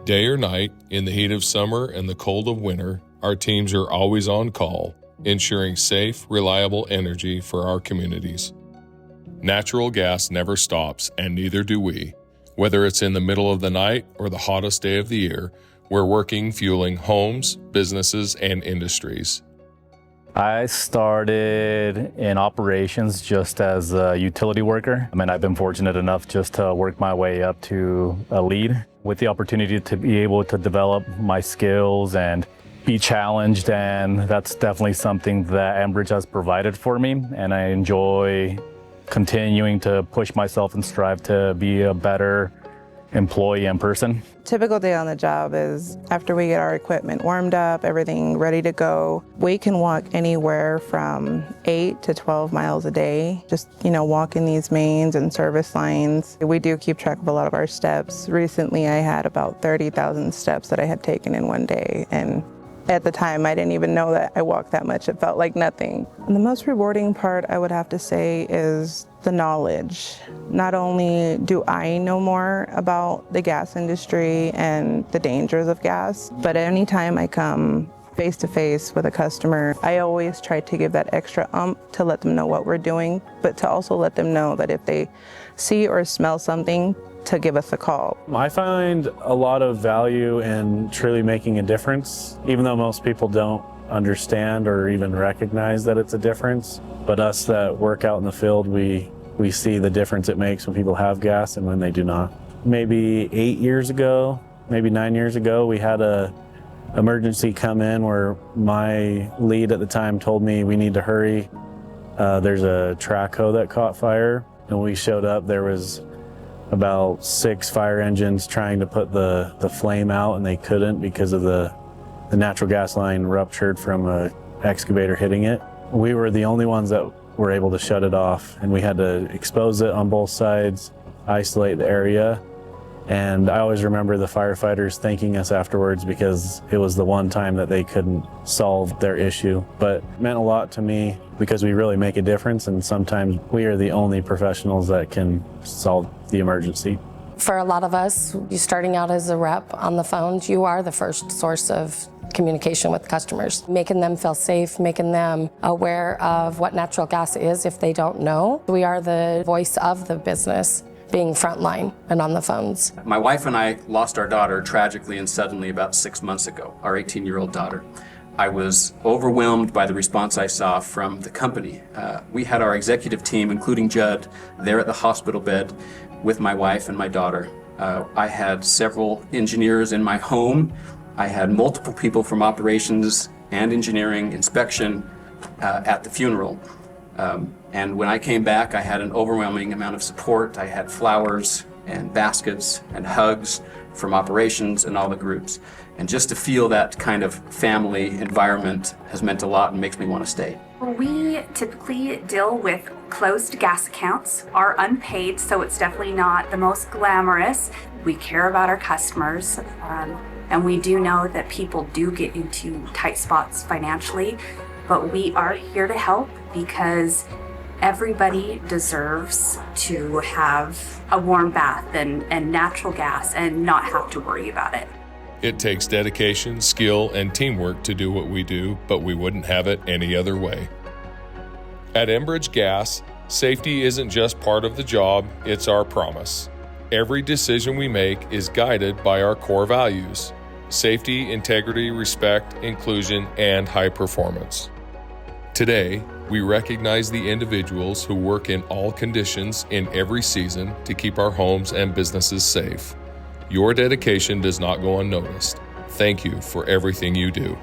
Day or night, in the heat of summer and the cold of winter, our teams are always on call, ensuring safe, reliable energy for our communities. Natural gas never stops, and neither do we. Whether it's in the middle of the night or the hottest day of the year, we're working fueling homes, businesses, and industries. I started in operations just as a utility worker. I've been fortunate enough just to work my way up to a lead with the opportunity to be able to develop my skills and be challenged, and that's definitely something that Enbridge has provided for me, and I enjoy continuing to push myself and strive to be a better employee and person. Typical day on the job is after we get our equipment warmed up, everything ready to go, we can walk anywhere from 8 to 12 miles a day, just, walking these mains and service lines. We do keep track of a lot of our steps. Recently, I had about 30,000 steps that I had taken in one day, and at the time, I didn't even know that I walked that much. It felt like nothing. And the most rewarding part, I would have to say, is the knowledge. Not only do I know more about the gas industry and the dangers of gas, but anytime I come face to face with a customer, I always try to give that extra to let them know what we're doing, but to also let them know that if they see or smell something, to give us a call. I find a lot of value in truly making a difference, even though most people don't understand or even recognize that it's a difference. But us that work out in the field, we see the difference it makes when people have gas and when they do not. Maybe 8 years ago, maybe 9 years ago, we had a emergency come in where my lead at the time told me we need to hurry. There's a track hoe that caught fire, and we showed up. There was about 6 fire engines trying to put the flame out, and they couldn't because of the natural gas line ruptured from an excavator hitting it. We were the only ones that were able to shut it off, and we had to expose it on both sides, isolate the area. And I always remember the firefighters thanking us afterwards because it was the one time that they couldn't solve their issue. But it meant a lot to me because we really make a difference, and sometimes we are the only professionals that can solve the emergency. For a lot of us, you starting out as a rep on the phones, you are the first source of communication with customers, making them feel safe, making them aware of what natural gas is if they don't know. We are the voice of the business, being frontline and on the phones. My wife and I lost our daughter tragically and suddenly about 6 months ago, our 18-year-old daughter. I was overwhelmed by the response I saw from the company. We had our executive team, including Judd, there at the hospital bed with my wife and my daughter. I had several engineers in my home. I had multiple people from operations and engineering inspection at the funeral. And when I came back, I had an overwhelming amount of support. I had flowers and baskets and hugs from operations and all the groups. And just to feel that kind of family environment has meant a lot and makes me want to stay. We typically deal with closed gas accounts, are unpaid, so it's definitely not the most glamorous. We care about our customers, and we do know that people do get into tight spots financially, but we are here to help because everybody deserves to have a warm bath and natural gas and not have to worry about it. It takes dedication, skill, and teamwork to do what we do, but we wouldn't have it any other way. At Enbridge Gas, safety isn't just part of the job, it's our promise. Every decision we make is guided by our core values: safety, integrity, respect, inclusion, and high performance. Today, we recognize the individuals who work in all conditions in every season to keep our homes and businesses safe. Your dedication does not go unnoticed. Thank you for everything you do.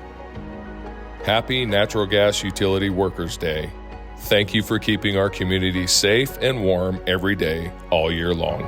Happy Natural Gas Utility Workers Day. Thank you for keeping our community safe and warm every day, all year long.